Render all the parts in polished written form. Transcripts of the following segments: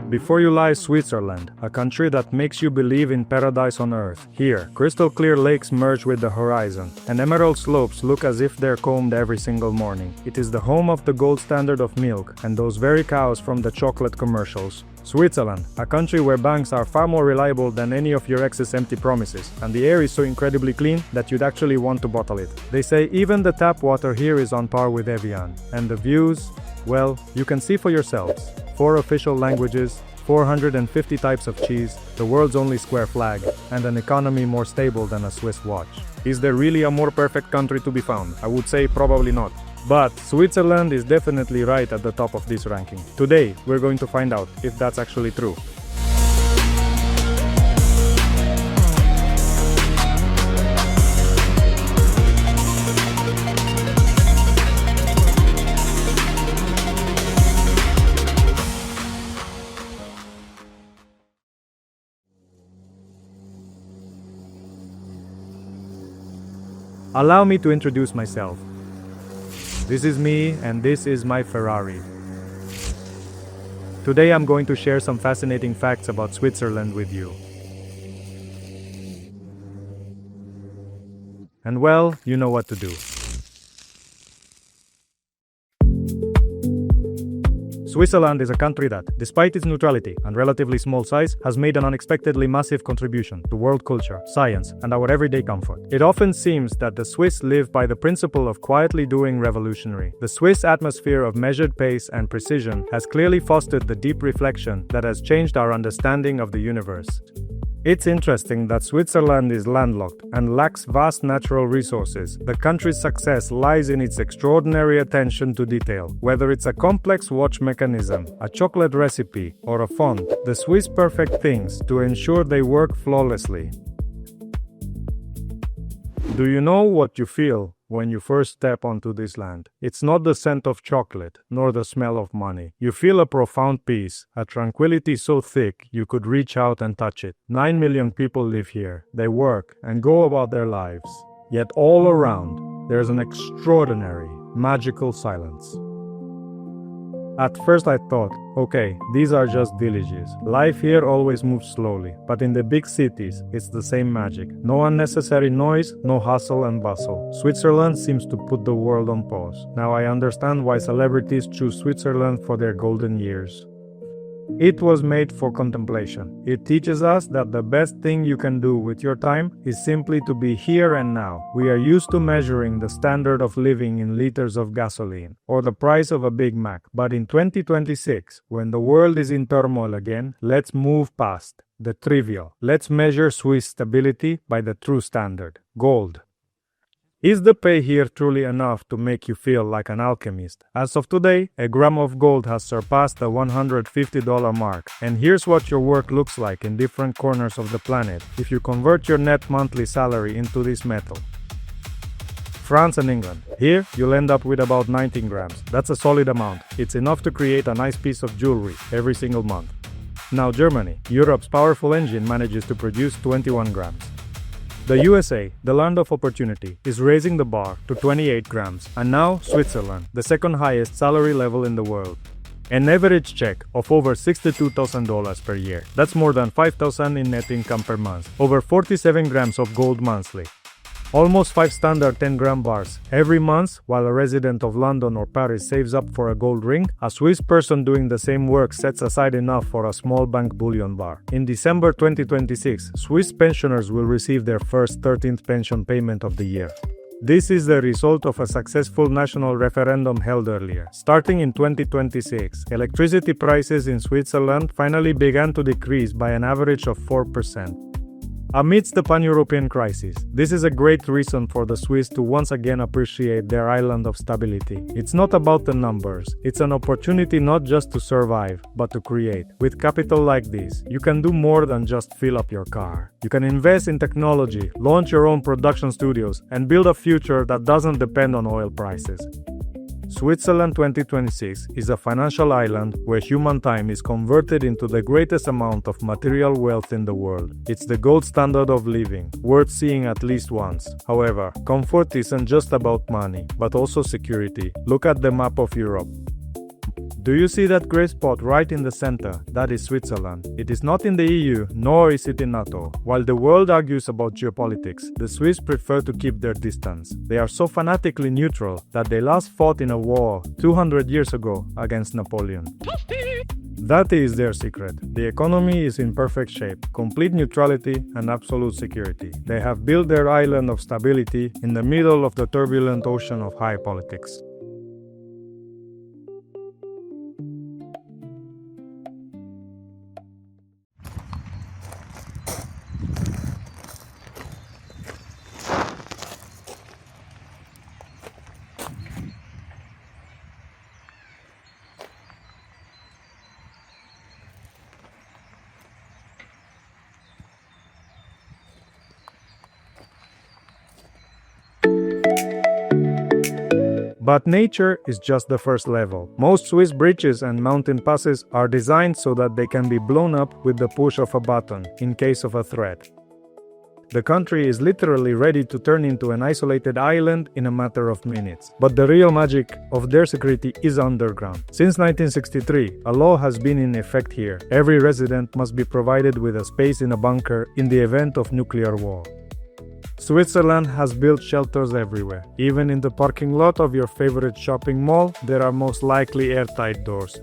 Before you lies Switzerland, a country that makes you believe in paradise on earth. Here, crystal clear lakes merge with the horizon, and emerald slopes look as if they're combed every single morning. It is the home of the gold standard of milk, and those very cows from the chocolate commercials. Switzerland, a country where banks are far more reliable than any of your ex's empty promises, and the air is so incredibly clean that you'd actually want to bottle it. They say even the tap water here is on par with Evian. And the views? Well, you can see for yourselves. 4 official languages, 450 types of cheese, the world's only square flag, and an economy more stable than a Swiss watch. Is there really a more perfect country to be found? I would say probably not. But Switzerland is definitely right at the top of this ranking. Today, we're going to find out if that's actually true. Allow me to introduce myself. This is me, and this is my Ferrari. Today I'm going to share some fascinating facts about Switzerland with you. And well, you know what to do. Switzerland is a country that, despite its neutrality and relatively small size, has made an unexpectedly massive contribution to world culture, science, and our everyday comfort. It often seems that the Swiss live by the principle of quietly doing revolutionary. The Swiss atmosphere of measured pace and precision has clearly fostered the deep reflection that has changed our understanding of the universe. It's interesting that Switzerland is landlocked and lacks vast natural resources. The country's success lies in its extraordinary attention to detail. Whether it's a complex watch mechanism, a chocolate recipe, or a font, the Swiss perfect things to ensure they work flawlessly. Do you know what you feel when you first step onto this land? It's not the scent of chocolate, nor the smell of money. You feel a profound peace, a tranquility so thick you could reach out and touch it. 9 million people live here. They work and go about their lives. Yet all around, there's an extraordinary, magical silence. At first I thought, okay, these are just villages. Life here always moves slowly, but in the big cities, it's the same magic. No unnecessary noise, no hustle and bustle. Switzerland seems to put the world on pause. Now I understand why celebrities choose Switzerland for their golden years. It was made for contemplation. It teaches us that the best thing you can do with your time is simply to be here and now. We are used to measuring the standard of living in liters of gasoline or the price of a Big Mac. But in 2026, when the world is in turmoil again, let's move past the trivial. Let's measure Swiss stability by the true standard: gold. Is the pay here truly enough to make you feel like an alchemist? As of today, a gram of gold has surpassed the $150 mark. And here's what your work looks like in different corners of the planet if you convert your net monthly salary into this metal. France and England. Here, you'll end up with about 19 grams. That's a solid amount. It's enough to create a nice piece of jewelry every single month. Now Germany, Europe's powerful engine, manages to produce 21 grams. The USA, the land of opportunity, is raising the bar to 28 grams. And now Switzerland, the second highest salary level in the world. An average check of over $62,000 per year. That's more than $5,000 in net income per month. Over 47 grams of gold monthly. Almost 5 standard 10-gram bars. Every month, while a resident of London or Paris saves up for a gold ring, a Swiss person doing the same work sets aside enough for a small bank bullion bar. In December 2026, Swiss pensioners will receive their first 13th pension payment of the year. This is the result of a successful national referendum held earlier. Starting in 2026, electricity prices in Switzerland finally began to decrease by an average of 4%. Amidst the pan-European crisis, this is a great reason for the Swiss to once again appreciate their island of stability. It's not about the numbers, it's an opportunity not just to survive, but to create. With capital like this, you can do more than just fill up your car. You can invest in technology, launch your own production studios, and build a future that doesn't depend on oil prices. Switzerland 2026 is a financial island where human time is converted into the greatest amount of material wealth in the world. It's the gold standard of living, worth seeing at least once. However, comfort isn't just about money, but also security. Look at the map of Europe. Do you see that gray spot right in the center? That is Switzerland. It is not in the EU, nor is it in NATO. While the world argues about geopolitics, the Swiss prefer to keep their distance. They are so fanatically neutral that they last fought in a war 200 years ago against Napoleon. That is their secret. The economy is in perfect shape, complete neutrality and absolute security. They have built their island of stability in the middle of the turbulent ocean of high politics. But nature is just the first level. Most Swiss bridges and mountain passes are designed so that they can be blown up with the push of a button in case of a threat. The country is literally ready to turn into an isolated island in a matter of minutes. But the real magic of their security is underground. Since 1963, a law has been in effect here. Every resident must be provided with a space in a bunker in the event of nuclear war. Switzerland has built shelters everywhere. Even in the parking lot of your favorite shopping mall, there are most likely airtight doors.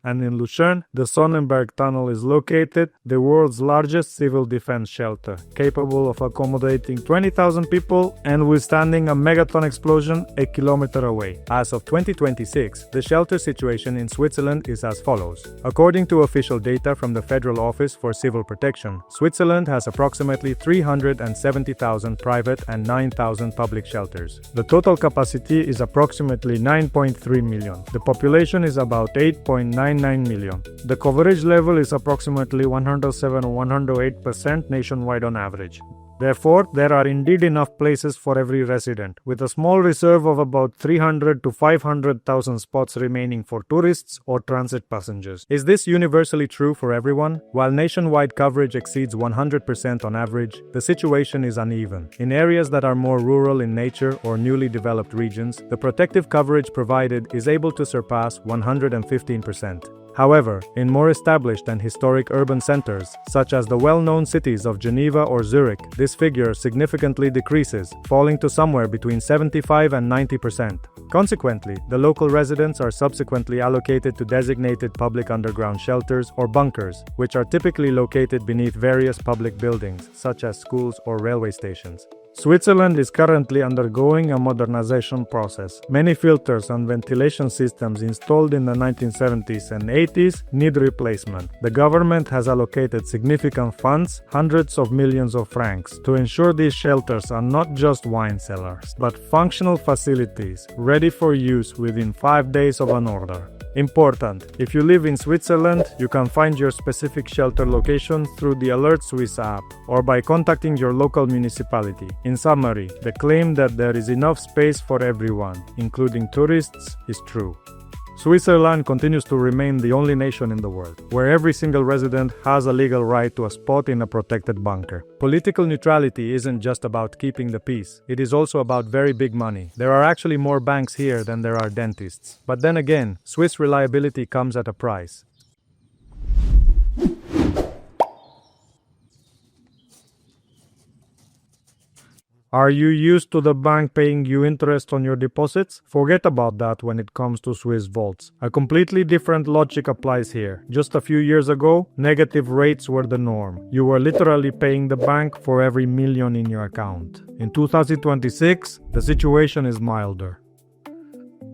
And in Lucerne, the Sonnenberg Tunnel is located, the world's largest civil defense shelter, capable of accommodating 20,000 people and withstanding a megaton explosion a kilometer away. As of 2026, the shelter situation in Switzerland is as follows. According to official data from the Federal Office for Civil Protection, Switzerland has approximately 370,000 private and 9,000 public shelters. The total capacity is approximately 9.3 million. The population is about 8.99 million. The coverage level is approximately 107 or 108% nationwide on average. Therefore, there are indeed enough places for every resident, with a small reserve of about 300 to 500,000 spots remaining for tourists or transit passengers. Is this universally true for everyone? While nationwide coverage exceeds 100% on average, the situation is uneven. In areas that are more rural in nature or newly developed regions, the protective coverage provided is able to surpass 115%. However, in more established and historic urban centers, such as the well-known cities of Geneva or Zurich, this figure significantly decreases, falling to somewhere between 75 and 90%. Consequently, the local residents are subsequently allocated to designated public underground shelters or bunkers, which are typically located beneath various public buildings, such as schools or railway stations. Switzerland is currently undergoing a modernization process. Many filters and ventilation systems installed in the 1970s and 80s need replacement. The government has allocated significant funds, hundreds of millions of francs, to ensure these shelters are not just wine cellars, but functional facilities ready for use within 5 days of an order. Important: if you live in Switzerland, you can find your specific shelter location through the Alert Swiss app or by contacting your local municipality. In summary, the claim that there is enough space for everyone, including tourists, is true. Switzerland continues to remain the only nation in the world where every single resident has a legal right to a spot in a protected bunker. Political neutrality isn't just about keeping the peace, it is also about very big money. There are actually more banks here than there are dentists. But then again, Swiss reliability comes at a price. Are you used to the bank paying you interest on your deposits? Forget about that when it comes to Swiss vaults. A completely different logic applies here. Just a few years ago, negative rates were the norm. You were literally paying the bank for every million in your account. In 2026, the situation is milder.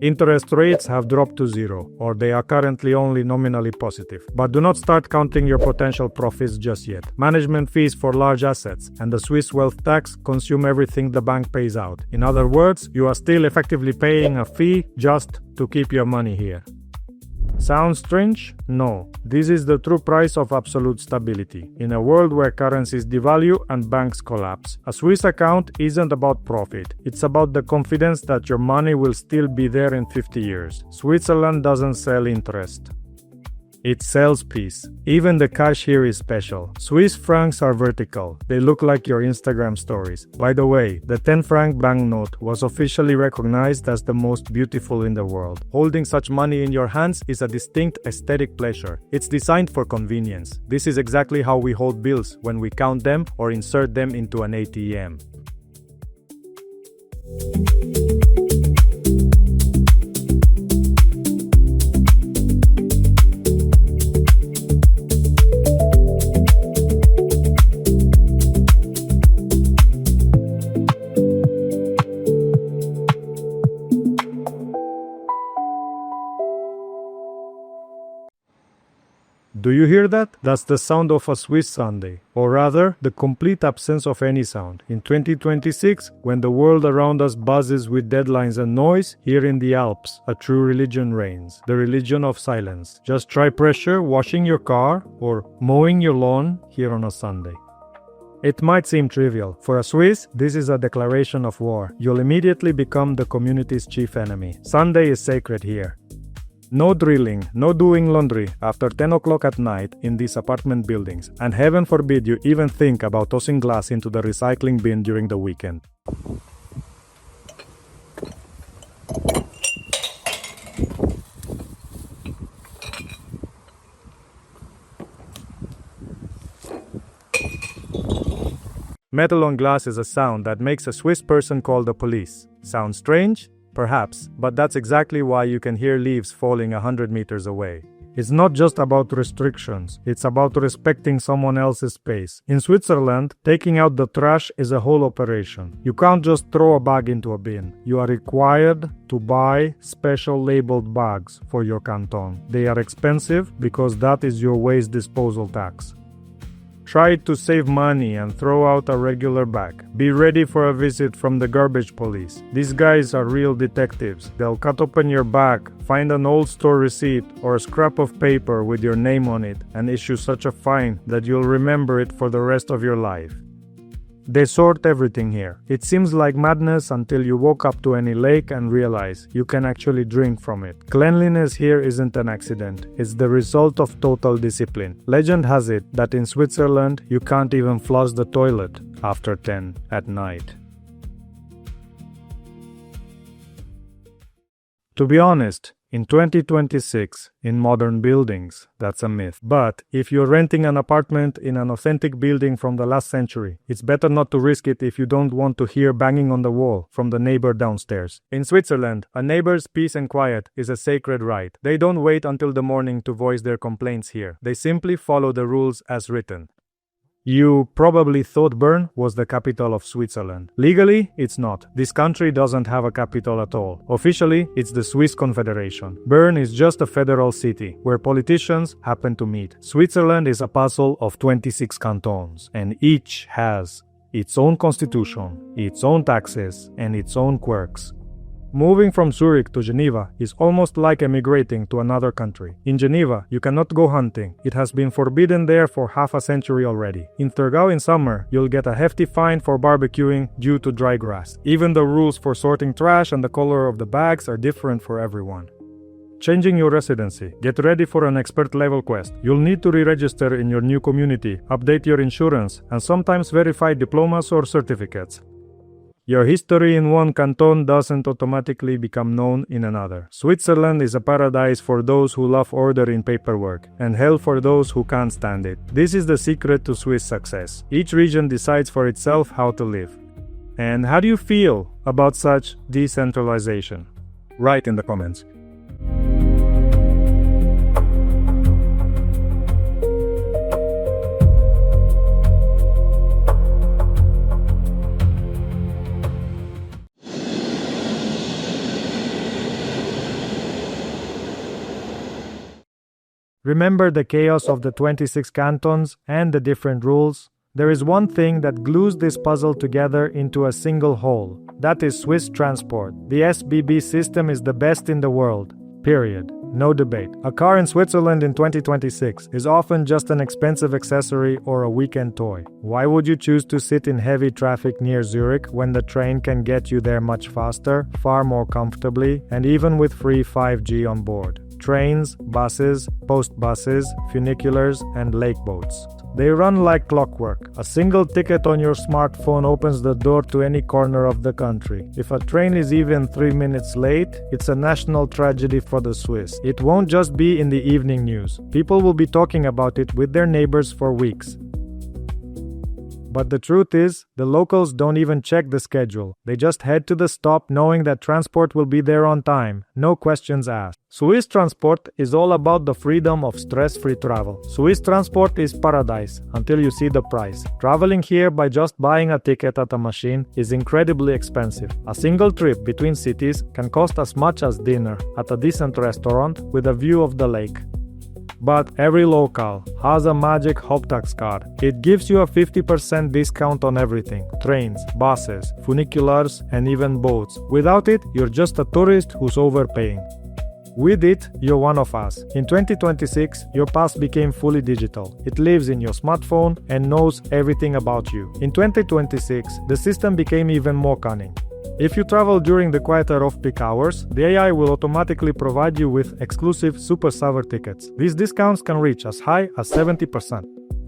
Interest rates have dropped to zero, or they are currently only nominally positive. But do not start counting your potential profits just yet. Management fees for large assets and the Swiss wealth tax consume everything the bank pays out. In other words, you are still effectively paying a fee just to keep your money here. Sounds strange? No. This is the true price of absolute stability. In a world where currencies devalue and banks collapse, a Swiss account isn't about profit. It's about the confidence that your money will still be there in 50 years. Switzerland doesn't sell interest. It sells peace. Even the cash here is special. Swiss francs are vertical. They look like your Instagram stories. By the way, the 10-franc banknote was officially recognized as the most beautiful in the world. Holding such money in your hands is a distinct aesthetic pleasure. It's designed for convenience. This is exactly how we hold bills when we count them or insert them into an ATM. Do you hear that? That's the sound of a Swiss Sunday, or rather, the complete absence of any sound. In 2026, when the world around us buzzes with deadlines and noise, here in the Alps, a true religion reigns, the religion of silence. Just try pressure washing your car or mowing your lawn here on a Sunday. It might seem trivial. For a Swiss, this is a declaration of war. You'll immediately become the community's chief enemy. Sunday is sacred here. No drilling, no doing laundry after 10 o'clock at night in these apartment buildings, and heaven forbid you even think about tossing glass into the recycling bin during the weekend. Metal on glass is a sound that makes a Swiss person call the police. Sounds strange? Perhaps, but that's exactly why you can hear leaves falling 100 meters away. It's not just about restrictions, it's about respecting someone else's space. In Switzerland, taking out the trash is a whole operation. You can't just throw a bag into a bin. You are required to buy special labeled bags for your canton. They are expensive because that is your waste disposal tax. Try to save money and throw out a regular bag. Be ready for a visit from the garbage police. These guys are real detectives. They'll cut open your bag, find an old store receipt or a scrap of paper with your name on it, and issue such a fine that you'll remember it for the rest of your life. They sort everything here. It seems like madness until you walk up to any lake and realize you can actually drink from it. Cleanliness here isn't an accident. It's the result of total discipline. Legend has it that in Switzerland, you can't even flush the toilet after 10 at night. To be honest, in 2026, in modern buildings, that's a myth. But if you're renting an apartment in an authentic building from the last century, it's better not to risk it if you don't want to hear banging on the wall from the neighbor downstairs. In Switzerland, a neighbor's peace and quiet is a sacred right. They don't wait until the morning to voice their complaints here. They simply follow the rules as written. You probably thought Bern was the capital of Switzerland. Legally, it's not. This country doesn't have a capital at all. Officially, it's the Swiss Confederation. Bern is just a federal city where politicians happen to meet. Switzerland is a puzzle of 26 cantons, and each has its own constitution, its own taxes, and its own quirks. Moving from Zurich to Geneva is almost like emigrating to another country. In Geneva, you cannot go hunting. It has been forbidden there for half a century already. In Thurgau in summer, you'll get a hefty fine for barbecuing due to dry grass. Even the rules for sorting trash and the color of the bags are different for everyone. Changing your residency. Get ready for an expert level quest. You'll need to re-register in your new community, update your insurance, and sometimes verify diplomas or certificates. Your history in one canton doesn't automatically become known in another. Switzerland is a paradise for those who love order in paperwork, and hell for those who can't stand it. This is the secret to Swiss success. Each region decides for itself how to live. And how do you feel about such decentralization? Write in the comments. Remember the chaos of the 26 cantons and the different rules? There is one thing that glues this puzzle together into a single whole. That is Swiss transport. The SBB system is the best in the world. Period. No debate. A car in Switzerland in 2026 is often just an expensive accessory or a weekend toy. Why would you choose to sit in heavy traffic near Zurich when the train can get you there much faster, far more comfortably, and even with free 5G on board? trains, buses, post buses, funiculars, and lake boats. They run like clockwork. A single ticket on your smartphone opens the door to any corner of the country. If a train is even 3 minutes late, it's a national tragedy for the Swiss. It won't just be in the evening news. People will be talking about it with their neighbors for weeks. But the truth is, the locals don't even check the schedule. They just head to the stop knowing that transport will be there on time. No questions asked. Swiss transport is all about the freedom of stress-free travel. Swiss transport is paradise until you see the price. Traveling here by just buying a ticket at a machine is incredibly expensive. A single trip between cities can cost as much as dinner at a decent restaurant with a view of the lake. But every local has a magic Haupttax card. It gives you a 50% discount on everything: trains, buses, funiculars, and even boats. Without it, you're just a tourist who's overpaying. With it, you're one of us. In 2026, your pass became fully digital. It lives in your smartphone and knows everything about you. In 2026, the system became even more cunning. If you travel during the quieter off-peak hours, the AI will automatically provide you with exclusive Super Saver tickets. These discounts can reach as high as 70%.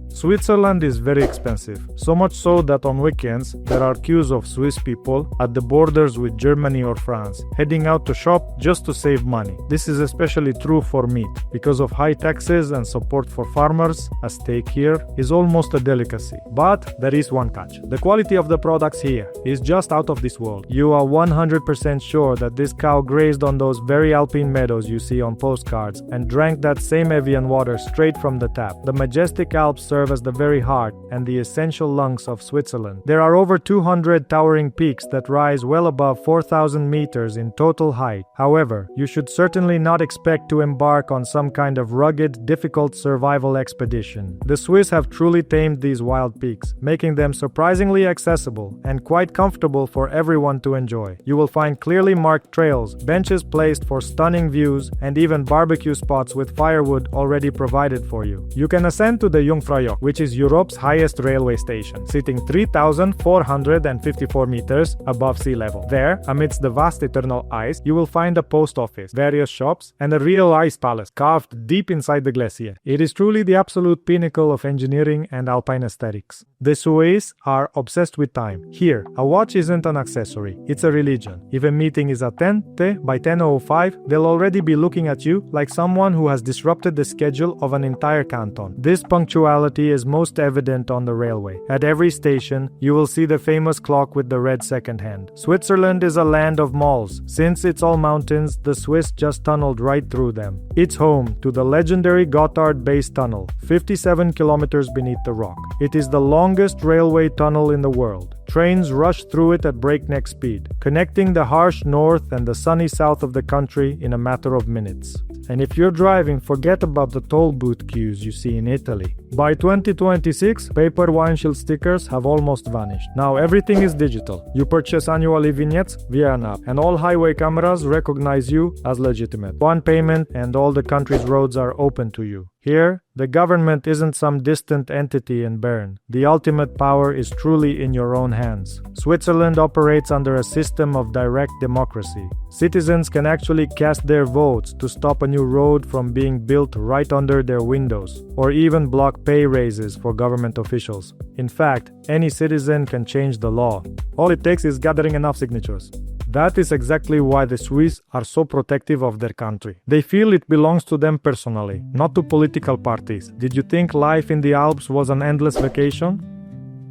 Switzerland is very expensive, so much so that on weekends there are queues of Swiss people at the borders with Germany or France, heading out to shop just to save money. This is especially true for meat. Because of high taxes and support for farmers, a steak here is almost a delicacy. But there is one catch. The quality of the products here is just out of this world. You are 100% sure that this cow grazed on those very alpine meadows you see on postcards and drank that same Evian water straight from the tap. The majestic Alps serve as the very heart and the essential lungs of Switzerland. There are over 200 towering peaks that rise well above 4,000 meters in total height. However, you should certainly not expect to embark on some kind of rugged, difficult survival expedition. The Swiss have truly tamed these wild peaks, making them surprisingly accessible and quite comfortable for everyone to enjoy. You will find clearly marked trails, benches placed for stunning views, and even barbecue spots with firewood already provided for you. You can ascend to the Jungfraujoch, which is Europe's highest railway station, sitting 3,454 meters above sea level. There, amidst the vast eternal ice, you will find a post office, various shops, and a real ice palace carved deep inside the glacier. It is truly the absolute pinnacle of engineering and alpine aesthetics. The Swiss are obsessed with time. Here, a watch isn't an accessory, it's a religion. If a meeting is at 10, by 10:05, they'll already be looking at you like someone who has disrupted the schedule of an entire canton. This punctuality is most evident on the railway. At every station, you will see the famous clock with the red second hand. Switzerland is a land of malls. Since it's all mountains, the Swiss just tunneled right through them. It's home to the legendary Gotthard Base Tunnel, 57 kilometers beneath the rock. It is the longest railway tunnel in the world. Trains rush through it at breakneck speed, connecting the harsh north and the sunny south of the country in a matter of minutes. And if you're driving, forget about the toll booth queues you see in Italy. By 2026, paper windshield stickers have almost vanished. Now everything is digital. You purchase annual vignettes via an app, and all highway cameras recognize you as legitimate. One payment and all the country's roads are open to you. Here, the government isn't some distant entity in Bern. The ultimate power is truly in your own hands. Switzerland operates under a system of direct democracy. Citizens can actually cast their votes to stop a new road from being built right under their windows, or even block pay raises for government officials. In fact, any citizen can change the law. All it takes is gathering enough signatures. That is exactly why the Swiss are so protective of their country. They feel it belongs to them personally, not to political parties. Did you think life in the Alps was an endless vacation?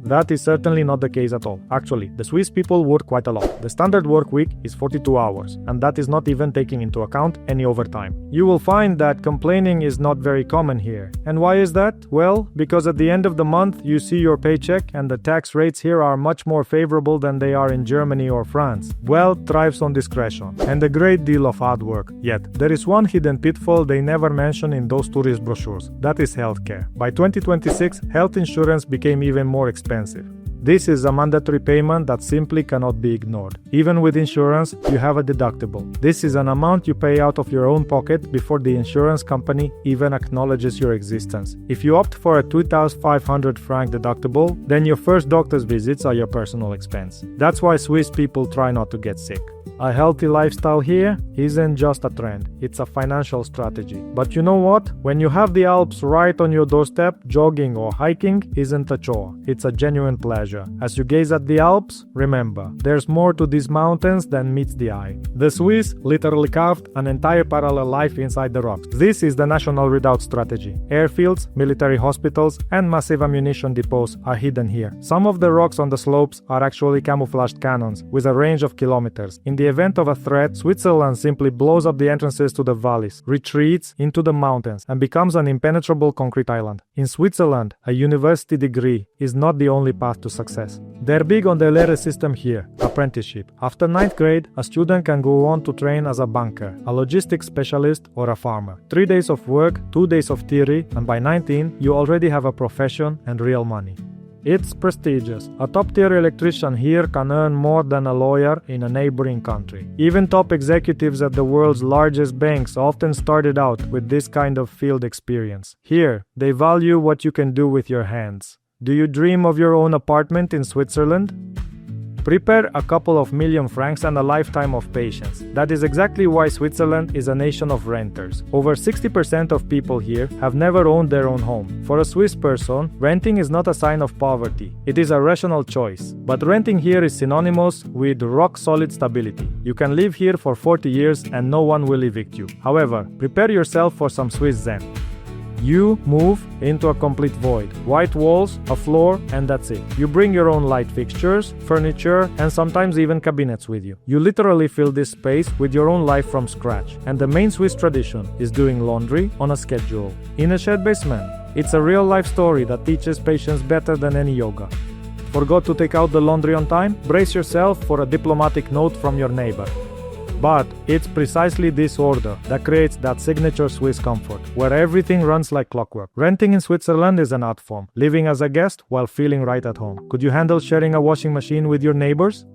That is certainly not the case at all. Actually, the Swiss people work quite a lot. The standard work week is 42 hours, and that is not even taking into account any overtime. You will find that complaining is not very common here. And why is that? Well, because at the end of the month you see your paycheck, and the tax rates here are much more favorable than they are in Germany or France. Wealth thrives on discretion, and a great deal of hard work. Yet, there is one hidden pitfall they never mention in those tourist brochures. That is healthcare. By 2026, health insurance became even more expensive. This is a mandatory payment that simply cannot be ignored. Even with insurance, you have a deductible. This is an amount you pay out of your own pocket before the insurance company even acknowledges your existence. If you opt for a 2,500 franc deductible, then your first doctor's visits are your personal expense. That's why Swiss people try not to get sick. A healthy lifestyle here isn't just a trend, it's a financial strategy. But you know what? When you have the Alps right on your doorstep, jogging or hiking isn't a chore, it's a genuine pleasure. As you gaze at the Alps, remember, there's more to these mountains than meets the eye. The Swiss literally carved an entire parallel life inside the rocks. This is the National Redoubt strategy. Airfields, military hospitals, and massive ammunition depots are hidden here. Some of the rocks on the slopes are actually camouflaged cannons with a range of kilometers. In the event of a threat, Switzerland simply blows up the entrances to the valleys, retreats into the mountains, and becomes an impenetrable concrete island. In Switzerland, a university degree is not the only path to success. They're big on the Lehre system here, apprenticeship. After 9th grade, a student can go on to train as a banker, a logistics specialist, or a farmer. 3 days of work, 2 days of theory, and by 19, you already have a profession and real money. It's prestigious. A top-tier electrician here can earn more than a lawyer in a neighboring country. Even top executives at the world's largest banks often started out with this kind of field experience. Here, they value what you can do with your hands. Do you dream of your own apartment in Switzerland? Prepare a couple of million francs and a lifetime of patience. That is exactly why Switzerland is a nation of renters. Over 60% of people here have never owned their own home. For a Swiss person, renting is not a sign of poverty. It is a rational choice. But renting here is synonymous with rock-solid stability. You can live here for 40 years and no one will evict you. However, prepare yourself for some Swiss Zen. You move into a complete void. White walls, a floor, and that's it. You bring your own light fixtures, furniture, and sometimes even cabinets with you. You literally fill this space with your own life from scratch. And the main Swiss tradition is doing laundry on a schedule. In a shared basement. It's a real-life story that teaches patience better than any yoga. Forgot to take out the laundry on time? Brace yourself for a diplomatic note from your neighbor. But it's precisely this order that creates that signature Swiss comfort, where everything runs like clockwork. Renting in Switzerland is an art form, living as a guest while feeling right at home. Could you handle sharing a washing machine with your neighbors?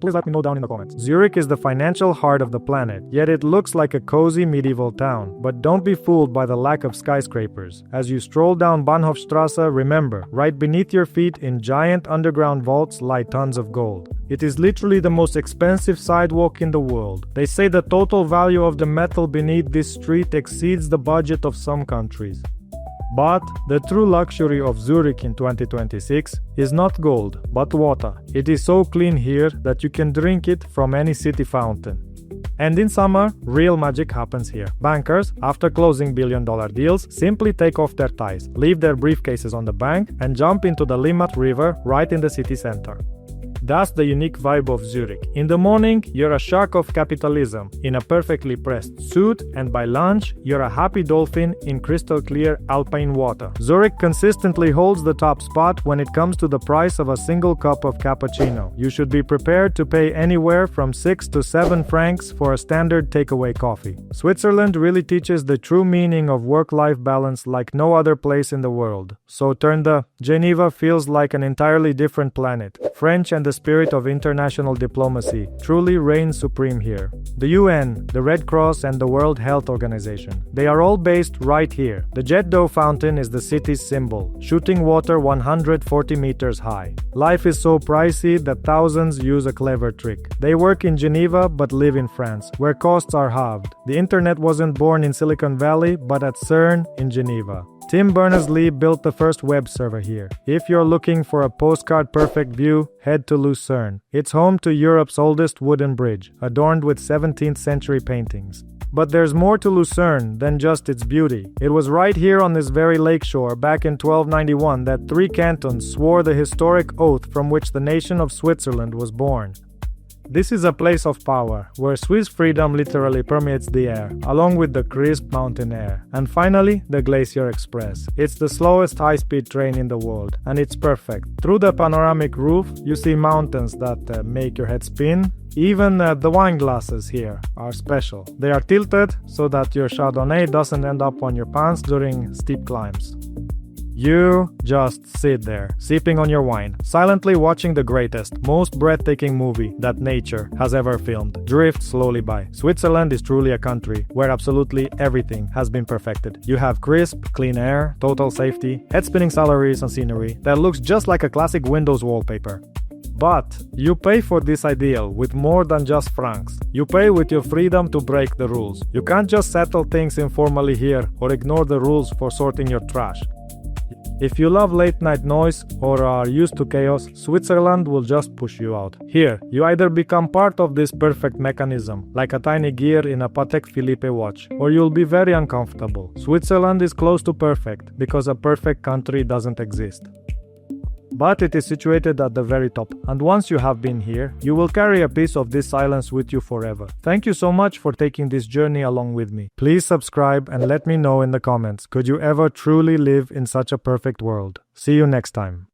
Please let me know down in the comments. Zurich is the financial heart of the planet, yet it looks like a cozy medieval town. But don't be fooled by the lack of skyscrapers. As you stroll down Bahnhofstrasse, remember, right beneath your feet in giant underground vaults lie tons of gold. It is literally the most expensive sidewalk in the world. They say the total value of the metal beneath this street exceeds the budget of some countries. But the true luxury of Zurich in 2026 is not gold, but water. It is so clean here that you can drink it from any city fountain. And in summer, real magic happens here. Bankers, after closing billion-dollar deals, simply take off their ties, leave their briefcases on the bank, and jump into the Limmat River right in the city center. That's the unique vibe of Zurich. In the morning, you're a shark of capitalism in a perfectly pressed suit, and by lunch, you're a happy dolphin in crystal clear alpine water. Zurich consistently holds the top spot when it comes to the price of a single cup of cappuccino. You should be prepared to pay anywhere from 6 to 7 francs for a standard takeaway coffee. Switzerland really teaches the true meaning of work-life balance like no other place in the world. So Geneva feels like an entirely different planet. French and the spirit of international diplomacy truly reigns supreme here. The UN, the Red Cross, and the World Health Organization. They are all based right here. The Jet d'eau fountain is the city's symbol, shooting water 140 meters high. Life is so pricey that thousands use a clever trick. They work in Geneva but live in France, where costs are halved. The internet wasn't born in Silicon Valley, but at CERN in Geneva. Tim Berners-Lee built the first web server here. If you're looking for a postcard-perfect view, head to Lucerne. It's home to Europe's oldest wooden bridge, adorned with 17th century paintings. But there's more to Lucerne than just its beauty. It was right here on this very lakeshore back in 1291 that 3 cantons swore the historic oath from which the nation of Switzerland was born. This is a place of power, where Swiss freedom literally permeates the air, along with the crisp mountain air. And finally, the Glacier Express. It's the slowest high-speed train in the world, and it's perfect. Through the panoramic roof, you see mountains that make your head spin. Even the wine glasses here are special. They are tilted so that your Chardonnay doesn't end up on your pants during steep climbs. You just sit there, sipping on your wine, silently watching the greatest, most breathtaking movie that nature has ever filmed drift slowly by. Switzerland is truly a country where absolutely everything has been perfected. You have crisp, clean air, total safety, head-spinning salaries and scenery that looks just like a classic Windows wallpaper. But you pay for this ideal with more than just francs. You pay with your freedom to break the rules. You can't just settle things informally here or ignore the rules for sorting your trash. If you love late-night noise or are used to chaos, Switzerland will just push you out. Here, you either become part of this perfect mechanism, like a tiny gear in a Patek Philippe watch, or you'll be very uncomfortable. Switzerland is close to perfect, because a perfect country doesn't exist. But it is situated at the very top, and once you have been here, you will carry a piece of this silence with you forever. Thank you so much for taking this journey along with me. Please subscribe and let me know in the comments, could you ever truly live in such a perfect world? See you next time.